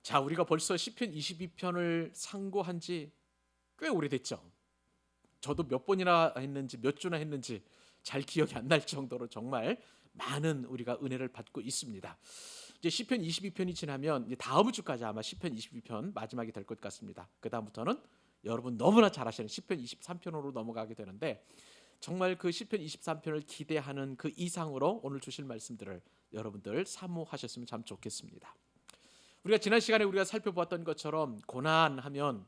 자, 우리가 벌써 시편 22편을 상고한 지 꽤 오래됐죠. 저도 몇 번이나 했는지 몇 주나 했는지 잘 기억이 안 날 정도로 정말 많은 우리가 은혜를 받고 있습니다. 이제 시편 22편이 지나면 이제 다음 주까지 아마 시편 22편 마지막이 될 것 같습니다. 그 다음부터는 여러분 너무나 잘 아시는 시편 23편으로 넘어가게 되는데, 정말 그 시편 23편을 기대하는 그 이상으로 오늘 주실 말씀들을 여러분들 사모하셨으면 참 좋겠습니다. 우리가 지난 시간에 우리가 살펴보았던 것처럼 고난하면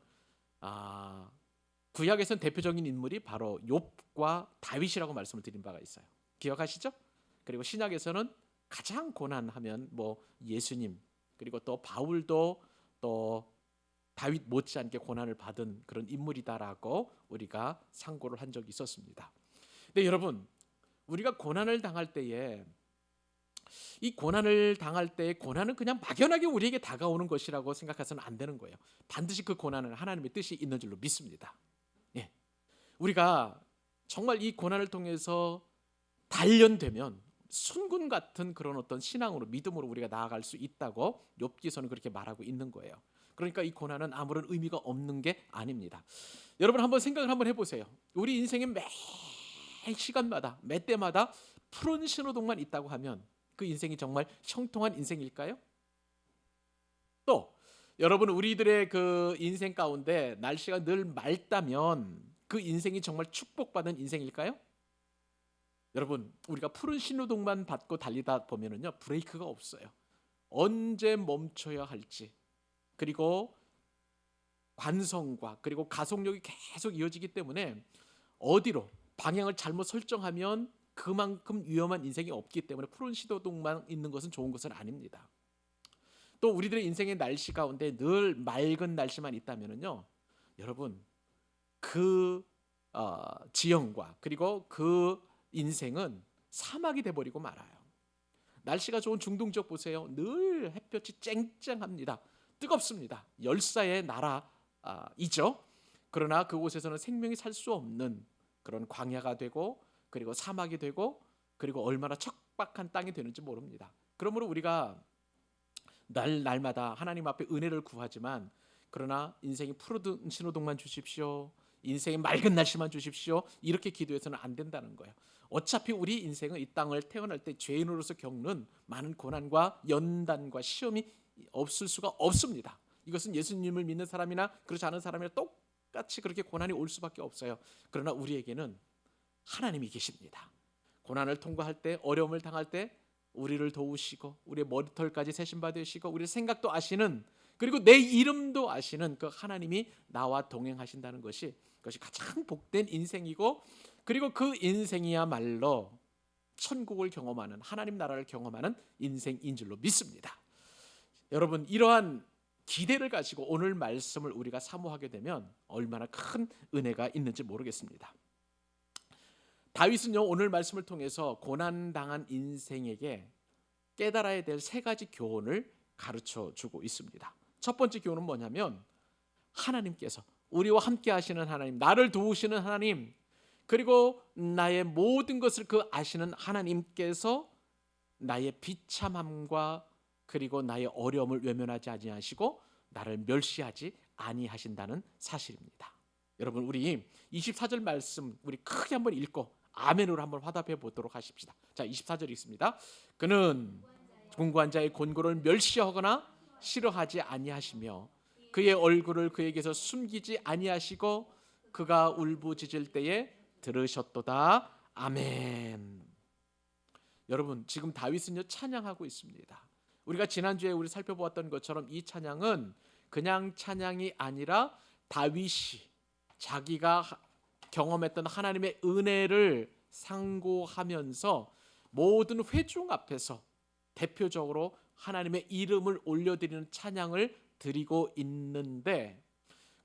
구약에선 대표적인 인물이 바로 욥과 다윗이라고 말씀을 드린 바가 있어요. 기억하시죠? 그리고 신약에서는 가장 고난하면 뭐 예수님, 그리고 또 바울도 또 다윗 못지않게 고난을 받은 그런 인물이다라고 우리가 상고를 한 적이 있었습니다. 근데 여러분, 우리가 고난을 당할 때에 이 고난을 당할 때 고난은 그냥 막연하게 우리에게 다가오는 것이라고 생각해서는 안 되는 거예요. 반드시 그 고난은 하나님의 뜻이 있는 줄로 믿습니다. 예. 우리가 정말 이 고난을 통해서 단련되면 순군 같은 그런 어떤 신앙으로, 믿음으로 우리가 나아갈 수 있다고 욥기서는 그렇게 말하고 있는 거예요. 그러니까 이 고난은 아무런 의미가 없는 게 아닙니다. 여러분 한번 생각을 한번 해보세요. 우리 인생의 매 시간마다 매 때마다 푸른 신호등만 있다고 하면 그 인생이 정말 형통한 인생일까요? 또 여러분, 우리들의 그 인생 가운데 날씨가 늘 맑다면 그 인생이 정말 축복받은 인생일까요? 여러분, 우리가 푸른 신호등만 받고 달리다 보면은요, 브레이크가 없어요. 언제 멈춰야 할지, 그리고 관성과 그리고 가속력이 계속 이어지기 때문에 어디로 방향을 잘못 설정하면 그만큼 위험한 인생이 없기 때문에 푸른 신호등만 있는 것은 좋은 것은 아닙니다. 또 우리들의 인생의 날씨 가운데 늘 맑은 날씨만 있다면은요, 여러분 그 지형과 그리고 그 인생은 사막이 돼버리고 말아요. 날씨가 좋은 중동 지역 보세요. 늘 햇볕이 쨍쨍합니다. 뜨겁습니다. 열사의 나라이죠. 그러나 그곳에서는 생명이 살 수 없는 그런 광야가 되고, 그리고 사막이 되고, 그리고 얼마나 척박한 땅이 되는지 모릅니다. 그러므로 우리가 날마다 하나님 앞에 은혜를 구하지만, 그러나 인생이 푸르른 신호등만 주십시오, 인생의 맑은 날씨만 주십시오, 이렇게 기도해서는 안 된다는 거예요. 어차피 우리 인생은 이 땅을 태어날 때 죄인으로서 겪는 많은 고난과 연단과 시험이 없을 수가 없습니다. 이것은 예수님을 믿는 사람이나 그렇지 않은 사람이나 똑같이 그렇게 고난이 올 수밖에 없어요. 그러나 우리에게는 하나님이 계십니다. 고난을 통과할 때, 어려움을 당할 때 우리를 도우시고, 우리의 머리털까지 세신바 되시고, 우리의 생각도 아시는, 그리고 내 이름도 아시는 그 하나님이 나와 동행하신다는 것이, 그것이 가장 복된 인생이고, 그리고 그 인생이야말로 천국을 경험하는, 하나님 나라를 경험하는 인생인 줄로 믿습니다. 여러분, 이러한 기대를 가지고 오늘 말씀을 우리가 사모하게 되면 얼마나 큰 은혜가 있는지 모르겠습니다. 다윗은요, 오늘 말씀을 통해서 고난당한 인생에게 깨달아야 될 세 가지 교훈을 가르쳐 주고 있습니다. 첫 번째 교훈은 뭐냐면, 하나님께서, 우리와 함께 하시는 하나님, 나를 도우시는 하나님, 그리고 나의 모든 것을 그 아시는 하나님께서 나의 비참함과 그리고 나의 어려움을 외면하지 아니하시고 나를 멸시하지 아니하신다는 사실입니다. 여러분, 우리 24절 말씀 우리 크게 한번 읽고 아멘으로 한번 화답해 보도록 하십시다. 자, 24절 읽습니다. 그는 공고한 자의 곤고를 멸시하거나 싫어하지 아니하시며 그의 얼굴을 그에게서 숨기지 아니하시고 그가 울부짖을 때에 들으셨도다. 아멘. 여러분, 지금 다윗은요 찬양하고 있습니다. 우리가 지난주에 우리 살펴보았던 것처럼 이 찬양은 그냥 찬양이 아니라 다윗이 자기가 경험했던 하나님의 은혜를 상고하면서 모든 회중 앞에서 대표적으로 하나님의 이름을 올려드리는 찬양을 드리고 있는데,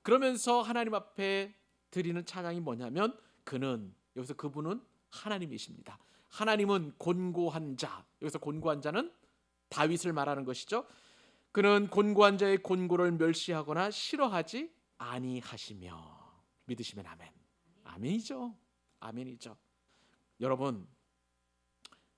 그러면서 하나님 앞에 드리는 찬양이 뭐냐면, 그는, 여기서 그분은 하나님이십니다. 하나님은 곤고한 자, 여기서 곤고한 자는 다윗을 말하는 것이죠. 그는 곤고한 자의 곤고를 멸시하거나 싫어하지 아니하시며. 믿으시면 아멘. 아멘이죠. 아멘이죠. 여러분,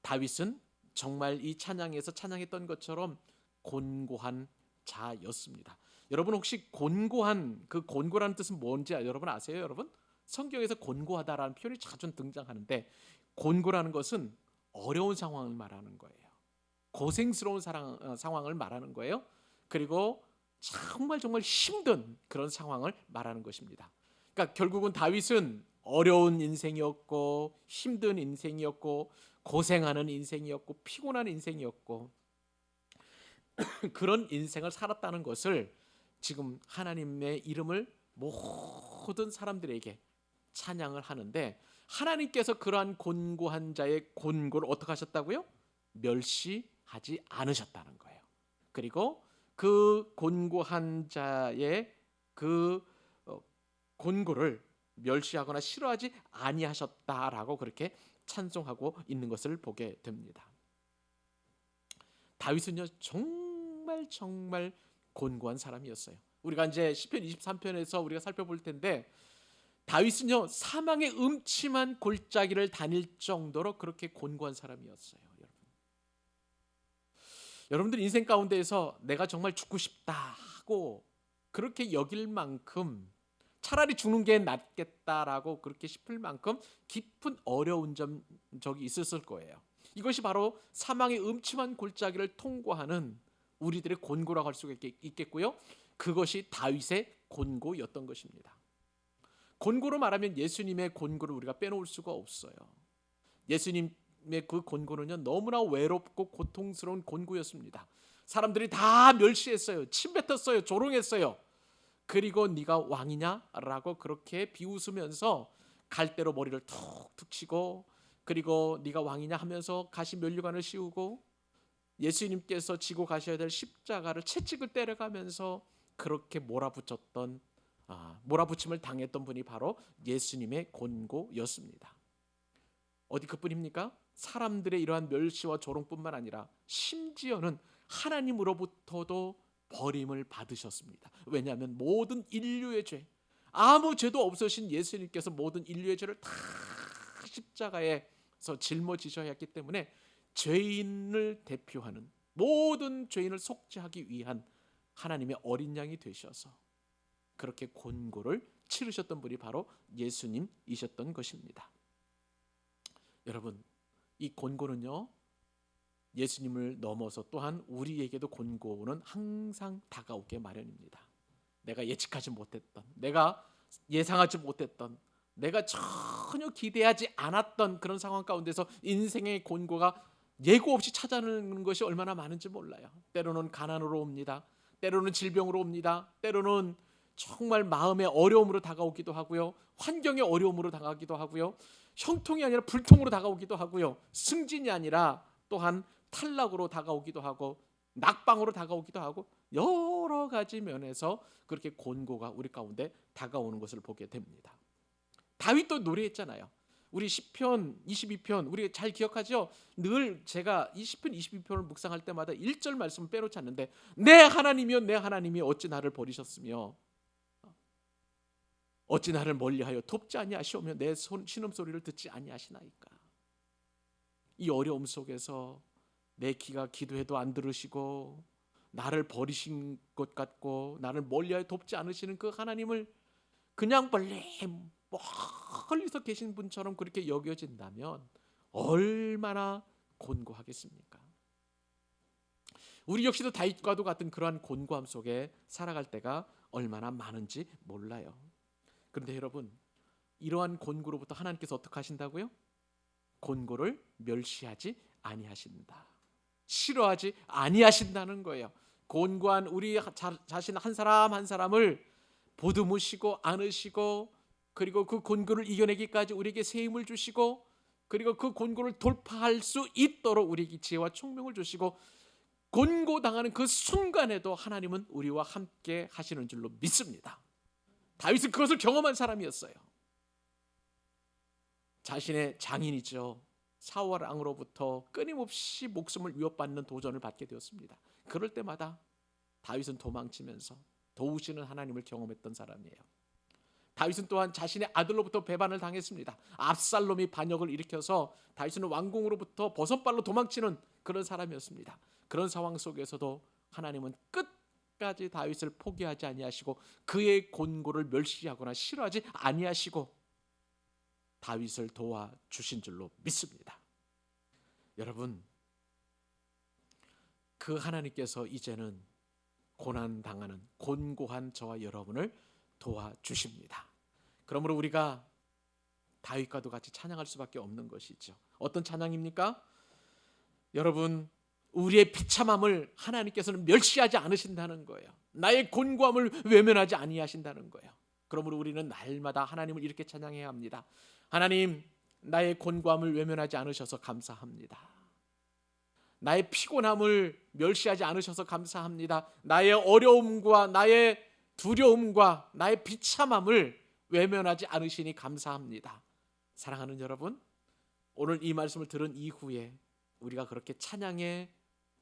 다윗은 정말 이 찬양에서 찬양했던 것처럼 곤고한 자였습니다. 여러분 혹시 곤고한 그 곤고라는 뜻은 뭔지 여러분 아세요? 여러분 성경에서 곤고하다라는 표현이 자주 등장하는데 곤고라는 것은 어려운 상황을 말하는 거예요. 고생스러운 상황을 말하는 거예요. 그리고 정말 힘든 그런 상황을 말하는 것입니다. 그러니까 결국은 다윗은 어려운 인생이었고 힘든 인생이었고 고생하는 인생이었고 피곤한 인생이었고 그런 인생을 살았다는 것을 지금 하나님의 이름을 모든 사람들에게 찬양을 하는데 하나님께서 그러한 곤고한 자의 곤고를 어떻게 하셨다고요? 멸시하지 않으셨다는 거예요. 그리고 그 곤고한 자의 그 곤고를 멸시하거나 싫어하지 아니하셨다라고 그렇게 찬송하고 있는 것을 보게 됩니다. 다윗은요 정말 곤고한 사람이었어요. 우리가 이제 시편 23편에서 우리가 살펴볼 텐데 다윗은요 사망의 음침한 골짜기를 다닐 정도로 그렇게 곤고한 사람이었어요. 여러분들 인생 가운데에서 내가 정말 죽고 싶다 하고 그렇게 여길 만큼 차라리 죽는 게 낫겠다라고 그렇게 싶을 만큼 깊은 어려운 적이 있었을 거예요. 이것이 바로 사망의 음침한 골짜기를 통과하는 우리들의 곤고라고 할 수가 있겠고요. 그것이 다윗의 곤고였던 것입니다. 곤고로 말하면 예수님의 곤고를 우리가 빼놓을 수가 없어요. 예수님의 그 곤고는요 너무나 외롭고 고통스러운 곤고였습니다. 사람들이 다 멸시했어요. 침뱉었어요. 조롱했어요. 그리고 네가 왕이냐라고 그렇게 비웃으면서 갈대로 머리를 툭툭 치고 그리고 네가 왕이냐 하면서 가시 면류관을 씌우고 예수님께서 지고 가셔야 될 십자가를 채찍을 때려가면서 그렇게 몰아붙임을 당했던 분이 바로 예수님의 곤고였습니다. 어디 그뿐입니까? 사람들의 이러한 멸시와 조롱뿐만 아니라 심지어는 하나님으로부터도 버림을 받으셨습니다. 왜냐하면 모든 인류의 죄, 아무 죄도 없으신 예수님께서 모든 인류의 죄를 다 십자가에서 짊어지셔야 했기 때문에 죄인을 대표하는 모든 죄인을 속죄하기 위한 하나님의 어린 양이 되셔서 그렇게 곤고를 치르셨던 분이 바로 예수님이셨던 것입니다. 여러분, 이 곤고는요 예수님을 넘어서 또한 우리에게도 곤고는 항상 다가오게 마련입니다. 내가 예측하지 못했던, 내가 예상하지 못했던, 내가 전혀 기대하지 않았던 그런 상황 가운데서 인생의 곤고가 예고 없이 찾아오는 것이 얼마나 많은지 몰라요. 때로는 가난으로 옵니다. 때로는 질병으로 옵니다. 때로는 정말 마음의 어려움으로 다가오기도 하고요. 환경의 어려움으로 다가오기도 하고요. 형통이 아니라 불통으로 다가오기도 하고요. 승진이 아니라 또한 탈락으로 다가오기도 하고 낙방으로 다가오기도 하고 여러 가지 면에서 그렇게 곤고가 우리 가운데 다가오는 것을 보게 됩니다. 다윗도 노래했잖아요. 우리 시편 22편 우리 잘 기억하죠? 늘 제가 이 시편 22편을 묵상할 때마다 1절 말씀을 빼놓지 않는데 내 하나님이여 내 하나님이 어찌 나를 버리셨으며 어찌 나를 멀리하여 돕지 아니하시오며 내 신음소리를 듣지 아니하시나이까. 이 어려움 속에서 내 귀가 기도해도 안 들으시고 나를 버리신 것 같고 나를 멀리하여 돕지 않으시는 그 하나님을 그냥 멀리서 계신 분처럼 그렇게 여겨진다면 얼마나 곤고하겠습니까? 우리 역시도 다윗과도 같은 그러한 곤고함 속에 살아갈 때가 얼마나 많은지 몰라요. 그런데 여러분, 이러한 곤고로부터 하나님께서 어떻게 하신다고요? 곤고를 멸시하지 아니하신다. 싫어하지 아니하신다는 거예요. 곤고한 우리 자신 한 사람 한 사람을 보듬으시고 안으시고 그리고 그 곤고를 이겨내기까지 우리에게 새 힘을 주시고 그리고 그 곤고를 돌파할 수 있도록 우리에게 지혜와 총명을 주시고 곤고당하는 그 순간에도 하나님은 우리와 함께 하시는 줄로 믿습니다. 다윗은 그것을 경험한 사람이었어요. 자신의 장인이죠. 사울 왕으로부터 끊임없이 목숨을 위협받는 도전을 받게 되었습니다. 그럴 때마다 다윗은 도망치면서 도우시는 하나님을 경험했던 사람이에요. 다윗은 또한 자신의 아들로부터 배반을 당했습니다. 압살롬이 반역을 일으켜서 다윗은 왕궁으로부터 버선발로 도망치는 그런 사람이었습니다. 그런 상황 속에서도 하나님은 끝까지 다윗을 포기하지 아니하시고 그의 권고를 멸시하거나 싫어하지 아니하시고 다윗을 도와주신 줄로 믿습니다. 여러분, 그 하나님께서 이제는 고난당하는 곤고한 저와 여러분을 도와주십니다. 그러므로 우리가 다윗과도 같이 찬양할 수밖에 없는 것이죠. 어떤 찬양입니까? 여러분, 우리의 비참함을 하나님께서는 멸시하지 않으신다는 거예요. 나의 곤고함을 외면하지 아니하신다는 거예요. 그러므로 우리는 날마다 하나님을 이렇게 찬양해야 합니다. 하나님, 나의 곤고함을 외면하지 않으셔서 감사합니다. 나의 피곤함을 멸시하지 않으셔서 감사합니다. 나의 어려움과 나의 두려움과 나의 비참함을 외면하지 않으시니 감사합니다. 사랑하는 여러분, 오늘 이 말씀을 들은 이후에 우리가 그렇게 찬양의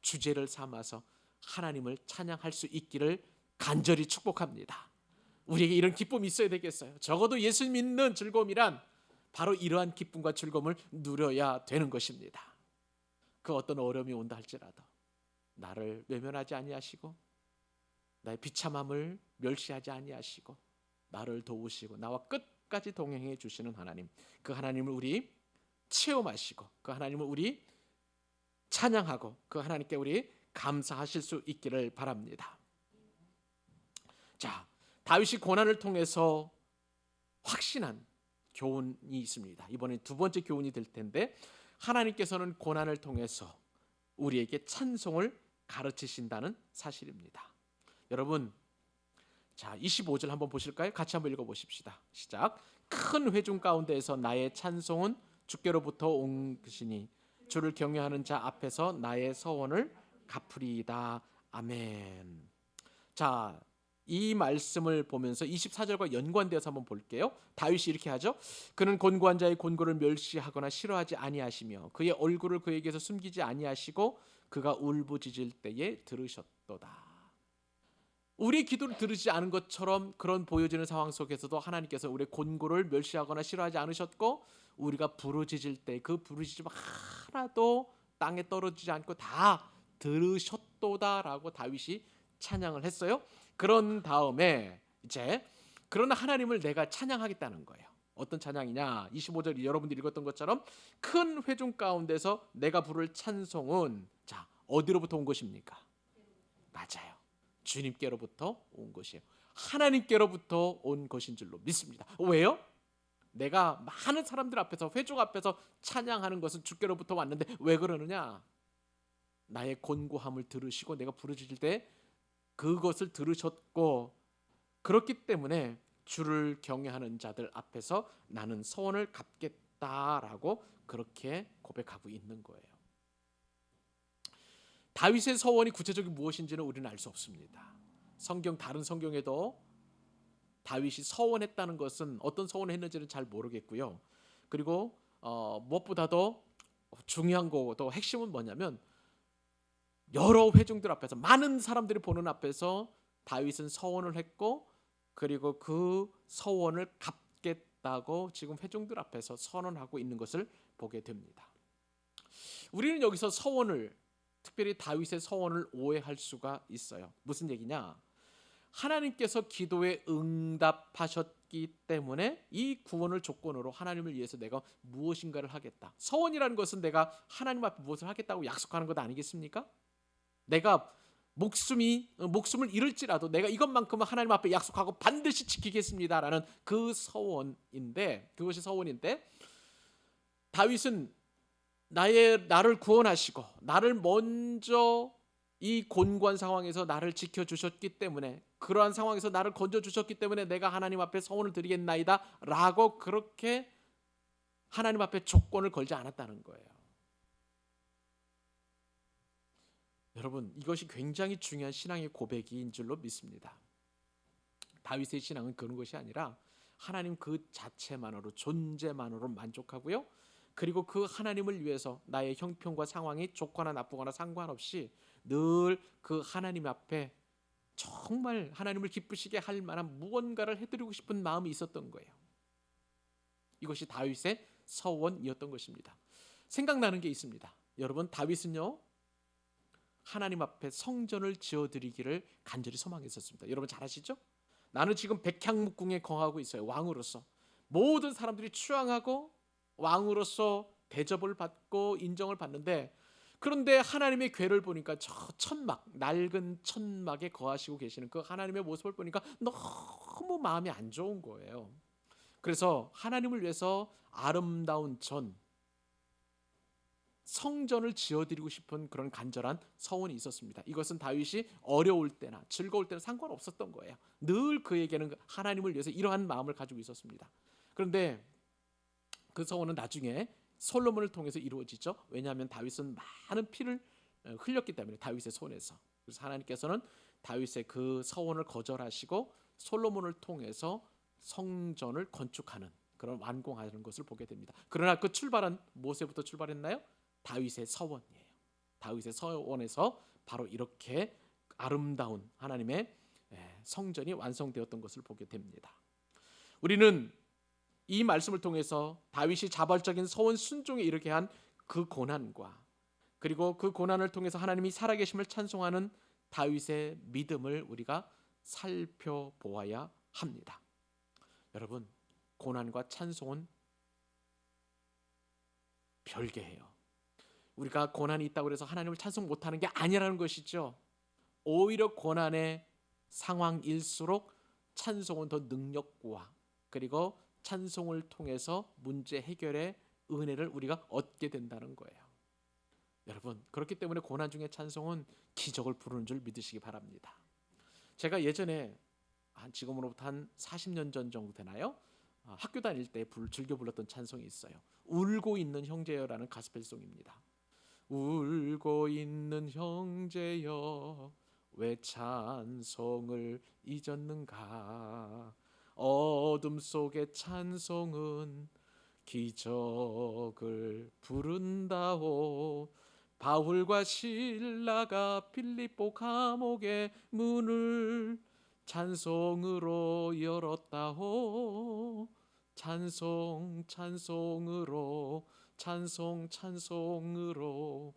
주제를 삼아서 하나님을 찬양할 수 있기를 간절히 축복합니다. 우리에게 이런 기쁨이 있어야 되겠어요. 적어도 예수 믿는 즐거움이란 바로 이러한 기쁨과 즐거움을 누려야 되는 것입니다. 그 어떤 어려움이 온다 할지라도 나를 외면하지 아니하시고 나의 비참함을 멸시하지 아니하시고 나를 도우시고 나와 끝까지 동행해 주시는 하나님, 그 하나님을 우리 체험하시고 그 하나님을 우리 찬양하고 그 하나님께 우리 감사하실 수 있기를 바랍니다. 자, 다윗이 고난을 통해서 확신한 교훈이 있습니다. 이번에 두 번째 교훈이 될 텐데, 하나님께서는 고난을 통해서 우리에게 찬송을 가르치신다는 사실입니다. 여러분, 자 25절 한번 보실까요? 같이 한번 읽어보십시다. 시작. 큰 회중 가운데에서 나의 찬송은 주께로부터 온 것이니 주를 경외하는 자 앞에서 나의 서원을 갚으리이다. 아멘. 자, 이 말씀을 보면서 24절과 연관되어서 한번 볼게요. 다윗이 이렇게 하죠. 그는 곤고한 자의 곤고를 멸시하거나 싫어하지 아니하시며 그의 얼굴을 그에게서 숨기지 아니하시고 그가 울부짖을 때에 들으셨도다. 우리 기도를 들으시지 않은 것처럼 그런 보여지는 상황 속에서도 하나님께서 우리의 곤고를 멸시하거나 싫어하지 않으셨고, 우리가 부르짖을 때 그 부르짖음 하나도 땅에 떨어지지 않고 다 들으셨도다라고 다윗이 찬양을 했어요. 그런 다음에 이제 그러나 하나님을 내가 찬양하겠다는 거예요. 어떤 찬양이냐? 25절 여러분들이 읽었던 것처럼 큰 회중 가운데서 내가 부를 찬송은 자 어디로부터 온 것입니까? 맞아요. 주님께로부터 온 것이에요. 하나님께로부터 온 것인 줄로 믿습니다. 왜요? 내가 많은 사람들 앞에서 회중 앞에서 찬양하는 것은 주께로부터 왔는데 왜 그러느냐? 나의 곤고함을 들으시고 내가 부르짖을 때 그것을 들으셨고, 그렇기 때문에 주를 경외하는 자들 앞에서 나는 서원을 갚겠다라고 그렇게 고백하고 있는 거예요. 다윗의 서원이 구체적인 무엇인지는 우리는 알 수 없습니다. 다른 성경에도 다윗이 서원했다는 것은 어떤 서원을 했는지는 잘 모르겠고요. 그리고 무엇보다도 중요한 거도 핵심은 뭐냐면 여러 회중들 앞에서 많은 사람들이 보는 앞에서 다윗은 서원을 했고, 그리고 그 서원을 갚겠다고 지금 회중들 앞에서 선언하고 있는 것을 보게 됩니다. 우리는 여기서 서원을, 특별히 다윗의 서원을 오해할 수가 있어요. 무슨 얘기냐? 하나님께서 기도에 응답하셨기 때문에 이 구원을 조건으로 하나님을 위해서 내가 무엇인가를 하겠다. 서원이라는 것은 내가 하나님 앞에 무엇을 하겠다고 약속하는 것 아니겠습니까? 내가 목숨을 잃을지라도 내가 이것만큼은 하나님 앞에 약속하고 반드시 지키겠습니다라는 그 서원인데, 그것이 서원인데, 다윗은 나를 구원하시고 나를 먼저 이 곤고한 상황에서 나를 지켜주셨기 때문에, 그러한 상황에서 나를 건져주셨기 때문에 내가 하나님 앞에 서원을 드리겠나이다 라고 그렇게 하나님 앞에 조건을 걸지 않았다는 거예요. 여러분, 이것이 굉장히 중요한 신앙의 고백인 줄로 믿습니다. 다윗의 신앙은 그런 것이 아니라 하나님 그 자체만으로, 존재만으로 만족하고요. 그리고 그 하나님을 위해서 나의 형편과 상황이 좋거나 나쁘거나 상관없이 늘 그 하나님 앞에 정말 하나님을 기쁘시게 할 만한 무언가를 해드리고 싶은 마음이 있었던 거예요. 이것이 다윗의 서원이었던 것입니다. 생각나는 게 있습니다. 여러분, 다윗은요 하나님 앞에 성전을 지어드리기를 간절히 소망했었습니다. 여러분 잘 아시죠? 나는 지금 백향목궁에 거하고 있어요. 왕으로서 모든 사람들이 추앙하고 왕으로서 대접을 받고 인정을 받는데, 그런데 하나님의 궤를 보니까 저 천막, 낡은 천막에 거하시고 계시는 그 하나님의 모습을 보니까 너무 마음이 안 좋은 거예요. 그래서 하나님을 위해서 아름다운 성전을 지어드리고 싶은 그런 간절한 서원이 있었습니다. 이것은 다윗이 어려울 때나 즐거울 때나 상관없었던 거예요. 늘 그에게는 하나님을 위해서 이러한 마음을 가지고 있었습니다. 그런데 그 서원은 나중에 솔로몬을 통해서 이루어지죠. 왜냐하면 다윗은 많은 피를 흘렸기 때문에, 다윗의 손에서. 그래서 하나님께서는 다윗의 그 서원을 거절하시고 솔로몬을 통해서 성전을 건축하는, 그런 완공하는 것을 보게 됩니다. 그러나 그 출발은 무엇에부터 출발했나요? 다윗의 서원이에요. 다윗의 서원에서 바로 이렇게 아름다운 하나님의 성전이 완성되었던 것을 보게 됩니다. 우리는 이 말씀을 통해서 다윗이 자발적인 서원 순종에 이르게 한 그 고난과, 그리고 그 고난을 통해서 하나님이 살아계심을 찬송하는 다윗의 믿음을 우리가 살펴보아야 합니다. 여러분, 고난과 찬송은 별개예요. 우리가 고난이 있다고 해서 하나님을 찬송 못하는 게 아니라는 것이죠. 오히려 고난의 상황일수록 찬송은 더 능력과, 그리고 찬송을 통해서 문제 해결의 은혜를 우리가 얻게 된다는 거예요. 여러분, 그렇기 때문에 고난 중에 찬송은 기적을 부르는 줄 믿으시기 바랍니다. 제가 예전에 지금으로부터 한 40년 전 정도 되나요? 학교 다닐 때 즐겨 불렀던 찬송이 있어요. 울고 있는 형제여라는 가스펠송입니다. 울고 있는 형제여 왜 찬송을 잊었는가, 어둠 속의 찬송은 기적을 부른다오, 바울과 실라가 빌립보 감옥의 문을 찬송으로 열었다오, 찬송 찬송으로, 찬송 찬송으로.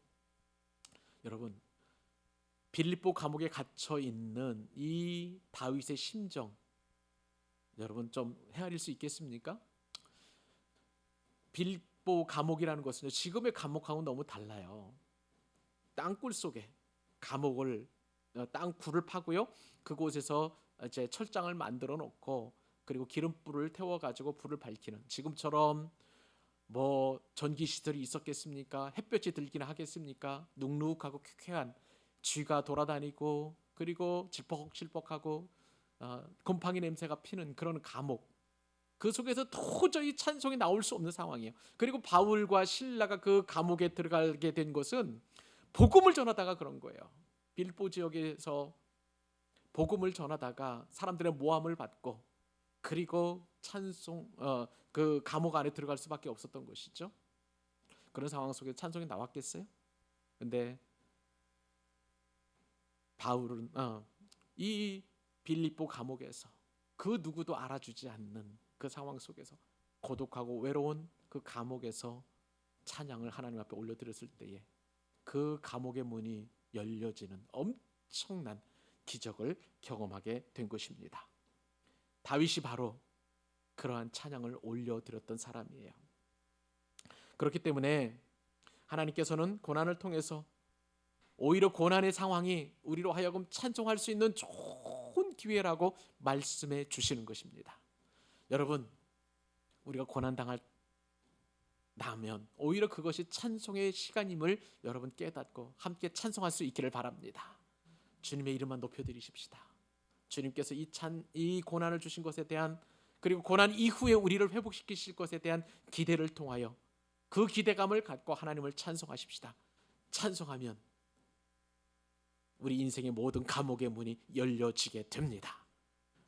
여러분, 빌립보 감옥에 갇혀 있는 이 다윗의 심정, 여러분 좀 헤아릴 수 있겠습니까? 빌립보 감옥이라는 것은 지금의 감옥하고는 너무 달라요. 땅굴 속에 감옥을, 땅굴을 파고요, 그곳에서 이제 철장을 만들어 놓고, 그리고 기름불을 태워 가지고 불을 밝히는, 지금처럼 뭐 전기 시설이 있었겠습니까? 햇볕이 들기나 하겠습니까? 눅눅하고 쾌쾌한, 쥐가 돌아다니고, 그리고 질퍽질퍽하고 곰팡이 냄새가 피는 그런 감옥, 그 속에서 도저히 찬송이 나올 수 없는 상황이에요. 그리고 바울과 실라가 그 감옥에 들어가게 된 것은 복음을 전하다가 그런 거예요. 빌립보 지역에서 복음을 전하다가 사람들의 모함을 받고, 그리고 그 감옥 안에 들어갈 수밖에 없었던 것이죠. 그런 상황 속에 찬송이 나왔겠어요? 근데 바울은 이 빌립보 감옥에서 그 누구도 알아주지 않는 그 상황 속에서, 고독하고 외로운 그 감옥에서 찬양을 하나님 앞에 올려드렸을 때에 그 감옥의 문이 열려지는 엄청난 기적을 경험하게 된 것입니다. 다윗이 바로 그러한 찬양을 올려드렸던 사람이에요. 그렇기 때문에 하나님께서는 고난을 통해서 오히려 고난의 상황이 우리로 하여금 찬송할 수 있는 좋은 기회라고 말씀해 주시는 것입니다. 여러분, 우리가 고난당할 나면 오히려 그것이 찬송의 시간임을 여러분 깨닫고 함께 찬송할 수 있기를 바랍니다. 주님의 이름만 높여드리십시다. 주님께서 이 고난을 주신 것에 대한, 그리고 고난 이후에 우리를 회복시키실 것에 대한 기대를 통하여 그 기대감을 갖고 하나님을 찬송하십시다. 찬송하면 우리 인생의 모든 감옥의 문이 열려지게 됩니다.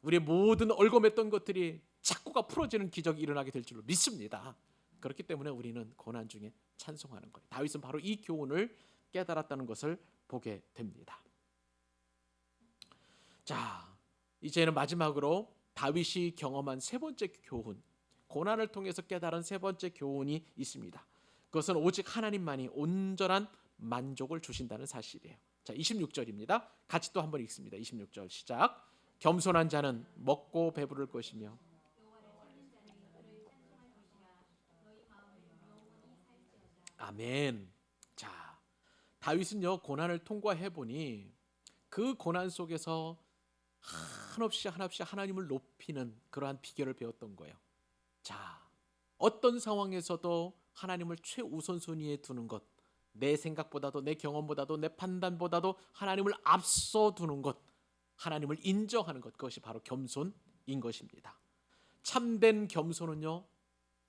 우리의 모든 얽어맸던 것들이 자꾸가 풀어지는 기적이 일어나게 될 줄로 믿습니다. 그렇기 때문에 우리는 고난 중에 찬송하는 거예요. 다윗은 바로 이 교훈을 깨달았다는 것을 보게 됩니다. 자, 이제는 마지막으로 다윗이 경험한 세 번째 교훈, 고난을 통해서 깨달은 세 번째 교훈이 있습니다. 그것은 오직 하나님만이 온전한 만족을 주신다는 사실이에요. 자, 26절입니다. 같이 또 한번 읽습니다. 26절 시작. 겸손한 자는 먹고 배부를 것이며. 아멘. 자, 다윗은요 고난을 통과해 보니 그 고난 속에서 한없이 하나님을 높이는 그러한 비결을 배웠던 거예요. 자, 어떤 상황에서도 하나님을 최우선순위에 두는 것, 내 생각보다도 내 경험보다도 내 판단보다도 하나님을 앞서 두는 것, 하나님을 인정하는 것, 그것이 바로 겸손인 것입니다. 참된 겸손은요,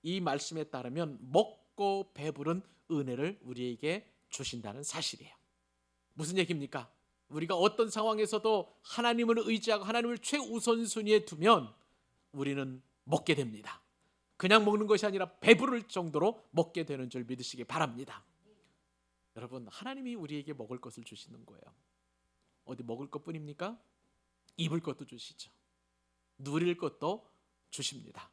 이 말씀에 따르면 먹고 배부른 은혜를 우리에게 주신다는 사실이에요. 무슨 얘기입니까? 우리가 어떤 상황에서도 하나님을 의지하고 하나님을 최우선순위에 두면 우리는 먹게 됩니다. 그냥 먹는 것이 아니라 배부를 정도로 먹게 되는 줄 믿으시기 바랍니다. 여러분, 하나님이 우리에게 먹을 것을 주시는 거예요. 어디 먹을 것뿐입니까? 입을 것도 주시죠. 누릴 것도 주십니다.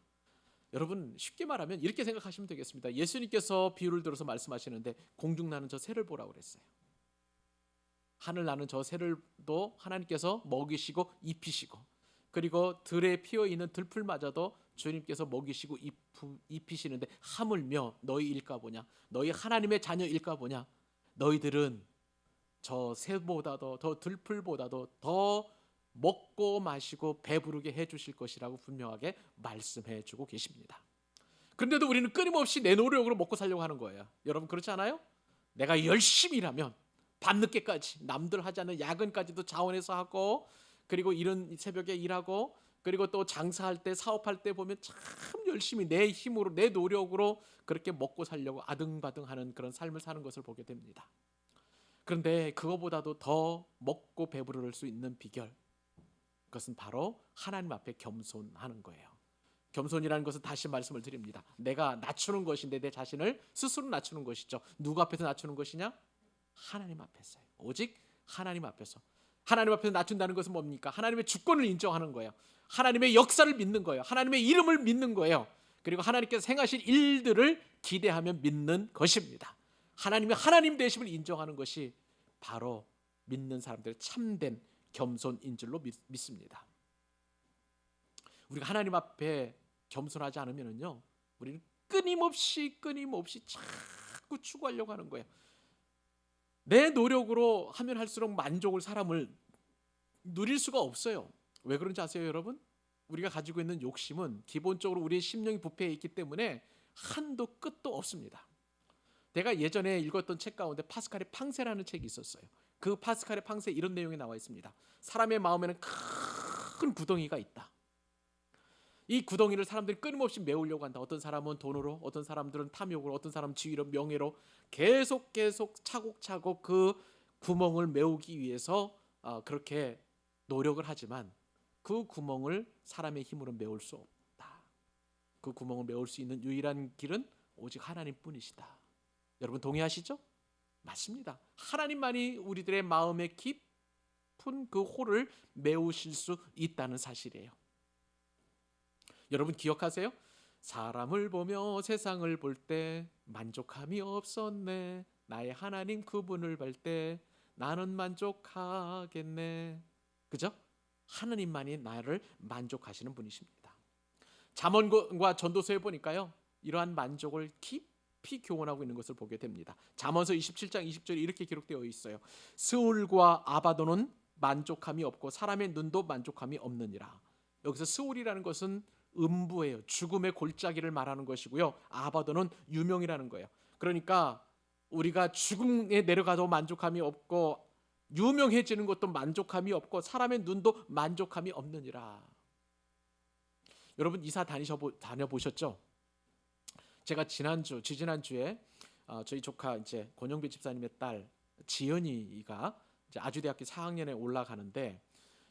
여러분, 쉽게 말하면 이렇게 생각하시면 되겠습니다. 예수님께서 비유를 들어서 말씀하시는데 공중 나는 저 새를 보라고 그랬어요. 하늘 나는 저 새를도 하나님께서 먹이시고 입히시고, 그리고 들에 피어 있는 들풀마저도 주님께서 먹이시고 입히시는데 하물며 너희일까 보냐? 너희 하나님의 자녀일까 보냐? 너희들은 저 새보다도 더 들풀보다도 더 먹고 마시고 배부르게 해주실 것이라고 분명하게 말씀해 주고 계십니다. 그런데도 우리는 끊임없이 내 노력으로 먹고 살려고 하는 거예요. 여러분, 그렇지 않아요? 내가 열심히 일하면 밤늦게까지 남들 하지 않는 야근까지도 자원해서 하고, 그리고 이런 새벽에 일하고, 그리고 또 장사할 때 사업할 때 보면 참 열심히 내 힘으로 내 노력으로 그렇게 먹고 살려고 아등바등하는 그런 삶을 사는 것을 보게 됩니다. 그런데 그거보다도 더 먹고 배부를 수 있는 비결, 그것은 바로 하나님 앞에 겸손하는 거예요. 겸손이라는 것은 다시 말씀을 드립니다. 내가 낮추는 것인데 내 자신을 스스로 낮추는 것이죠. 누구 앞에서 낮추는 것이냐? 하나님 앞에서요. 오직 하나님 앞에서. 하나님 앞에서 낮춘다는 것은 뭡니까? 하나님의 주권을 인정하는 거예요. 하나님의 역사를 믿는 거예요. 하나님의 이름을 믿는 거예요. 그리고 하나님께서 행하실 일들을 기대하며 믿는 것입니다. 하나님의 하나님 되심을 인정하는 것이 바로 믿는 사람들의 참된 겸손인 줄로 믿습니다. 우리가 하나님 앞에 겸손하지 않으면요, 우리는 끊임없이 자꾸 추구하려고 하는 거예요. 내 노력으로 하면 할수록 만족을 사람을 누릴 수가 없어요. 왜 그런지 아세요, 여러분? 우리가 가지고 있는 욕심은 기본적으로 우리의 심령이 부패해 있기 때문에 한도 끝도 없습니다. 내가 예전에 읽었던 책 가운데 파스칼의 팡세라는 책이 있었어요. 그 파스칼의 팡세 이런 내용이 나와 있습니다. 사람의 마음에는 큰 구덩이가 있다. 이 구덩이를 사람들이 끊임없이 메우려고 한다. 어떤 사람은 돈으로, 어떤 사람들은 탐욕으로, 어떤 사람은 지위로, 명예로 계속 차곡차곡 그 구멍을 메우기 위해서 그렇게 노력을 하지만 그 구멍을 사람의 힘으로 메울 수 없다. 그 구멍을 메울 수 있는 유일한 길은 오직 하나님뿐이시다. 여러분 동의하시죠? 맞습니다. 하나님만이 우리들의 마음의 깊은 그 홀을 메우실 수 있다는 사실이에요. 여러분 기억하세요? 사람을 보며 세상을 볼 때 만족함이 없었네. 나의 하나님 그분을 볼 때 나는 만족하겠네. 그죠? 하나님만이 나를 만족하시는 분이십니다. 잠언과 전도서에 보니까요, 이러한 만족을 깊이 교훈하고 있는 것을 보게 됩니다. 잠언서 27장 20절에 이렇게 기록되어 있어요. 스울과 아바도는 만족함이 없고 사람의 눈도 만족함이 없느니라. 여기서 스울이라는 것은 음부예요. 죽음의 골짜기를 말하는 것이고요. 아바도는 유명이라는 거예요. 그러니까 우리가 죽음에 내려가도 만족함이 없고 유명해지는 것도 만족함이 없고 사람의 눈도 만족함이 없느니라. 여러분 이사 다녀보셨죠? 제가 지지난주에 저희 조카 이제 권영배 집사님의 딸 지연이가 이제 아주대학교 4학년에 올라가는데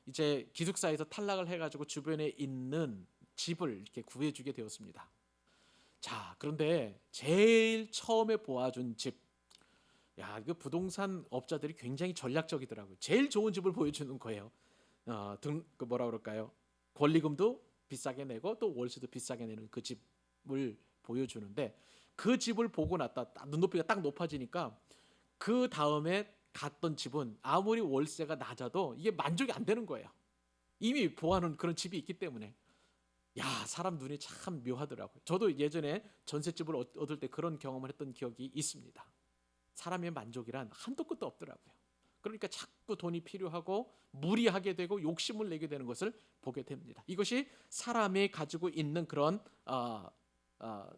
이제 기숙사에서 탈락을 해가지고 주변에 있는 집을 이렇게 구해주게 되었습니다. 자, 그런데 제일 처음에 보아준 집, 야, 이거 부동산 업자들이 굉장히 전략적이더라고요. 제일 좋은 집을 보여주는 거예요. 그 뭐라 그럴까요? 권리금도 비싸게 내고 또 월세도 비싸게 내는 그 집을 보여주는데 그 집을 보고 났다 눈높이가 딱 높아지니까 그 다음에 갔던 집은 아무리 월세가 낮아도 이게 만족이 안 되는 거예요. 이미 보아놓은 그런 집이 있기 때문에. 야, 사람 눈이 참 묘하더라고요. 저도 예전에 전셋집을 얻을 때 그런 경험을 했던 기억이 있습니다. 사람의 만족이란 한도 끝도 없더라고요. 그러니까 자꾸 돈이 필요하고 무리하게 되고 욕심을 내게 되는 것을 보게 됩니다. 이것이 사람이 가지고 있는 그런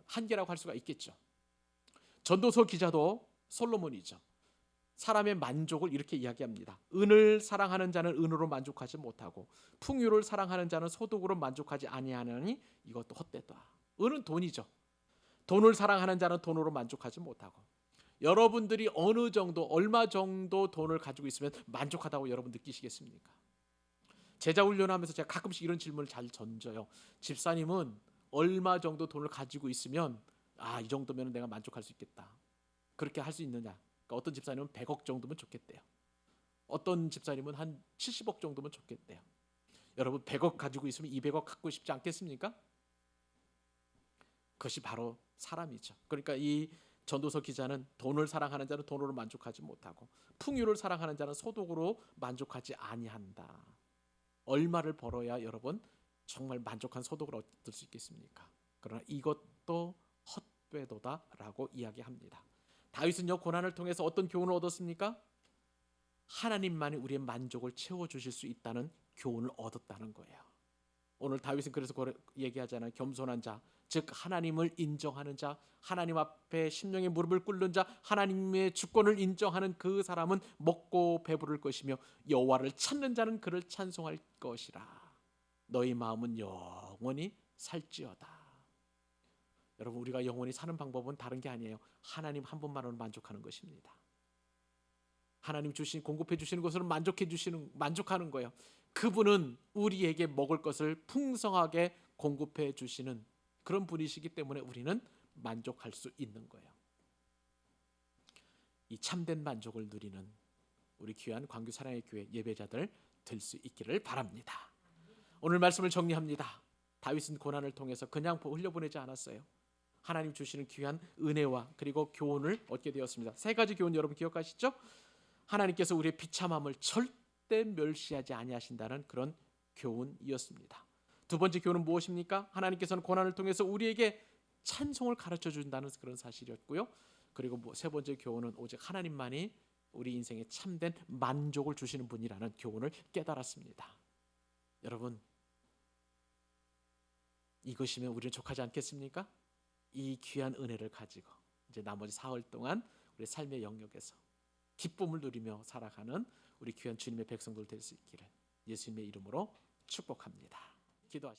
한계라고 할 수가 있겠죠. 전도서 기자도 솔로몬이죠. 사람의 만족을 이렇게 이야기합니다. 은을 사랑하는 자는 은으로 만족하지 못하고 풍요를 사랑하는 자는 소득으로 만족하지 아니하느니 이것도 헛되다. 은은 돈이죠. 돈을 사랑하는 자는 돈으로 만족하지 못하고, 여러분들이 어느 정도 얼마 정도 돈을 가지고 있으면 만족하다고 여러분 느끼시겠습니까? 제자 훈련하면서 제가 가끔씩 이런 질문을 잘 던져요. 집사님은 얼마 정도 돈을 가지고 있으면 이 정도면 내가 만족할 수 있겠다, 그렇게 할 수 있느냐? 그러니까 어떤 집사님은 100억 정도면 좋겠대요. 어떤 집사님은 한 70억 정도면 좋겠대요. 여러분 100억 가지고 있으면 200억 갖고 싶지 않겠습니까? 그것이 바로 사람이죠. 그러니까 이 전도서 기자는 돈을 사랑하는 자는 돈으로 만족하지 못하고 풍요를 사랑하는 자는 소득으로 만족하지 아니한다. 얼마를 벌어야 여러분 정말 만족한 소득을 얻을 수 있겠습니까? 그러나 이것도 헛되도다라고 이야기합니다. 다윗은요, 고난을 통해서 어떤 교훈을 얻었습니까? 하나님만이 우리의 만족을 채워주실 수 있다는 교훈을 얻었다는 거예요. 오늘 다윗은 그래서 얘기하잖아요. 겸손한 자, 즉 하나님을 인정하는 자, 하나님 앞에 심령의 무릎을 꿇는 자, 하나님의 주권을 인정하는 그 사람은 먹고 배부를 것이며 여호와를 찾는 자는 그를 찬송할 것이라. 너희 마음은 영원히 살지어다. 여러분, 우리가 영원히 사는 방법은 다른 게 아니에요. 하나님 한 분만으로 만족하는 것입니다. 하나님 주신 공급해 주시는 것으로 만족하는 거예요. 그분은 우리에게 먹을 것을 풍성하게 공급해 주시는 그런 분이시기 때문에 우리는 만족할 수 있는 거예요. 이 참된 만족을 누리는 우리 귀한 광교 사랑의 교회 예배자들 될 수 있기를 바랍니다. 오늘 말씀을 정리합니다. 다윗은 고난을 통해서 그냥 흘려보내지 않았어요. 하나님 주시는 귀한 은혜와 그리고 교훈을 얻게 되었습니다. 세 가지 교훈 여러분 기억하시죠? 하나님께서 우리의 비참함을 절대 멸시하지 아니하신다는 그런 교훈이었습니다. 두 번째 교훈은 무엇입니까? 하나님께서는 고난을 통해서 우리에게 찬송을 가르쳐 준다는 그런 사실이었고요. 그리고 세 번째 교훈은 오직 하나님만이 우리 인생에 참된 만족을 주시는 분이라는 교훈을 깨달았습니다. 여러분, 이것이면 우리는 족하지 않겠습니까? 이 귀한 은혜를 가지고 이제 나머지 사흘 동안 우리 삶의 영역에서 기쁨을 누리며 살아가는 우리 귀한 주님의 백성들 될 수 있기를 예수님의 이름으로 축복합니다. 기도하십시오.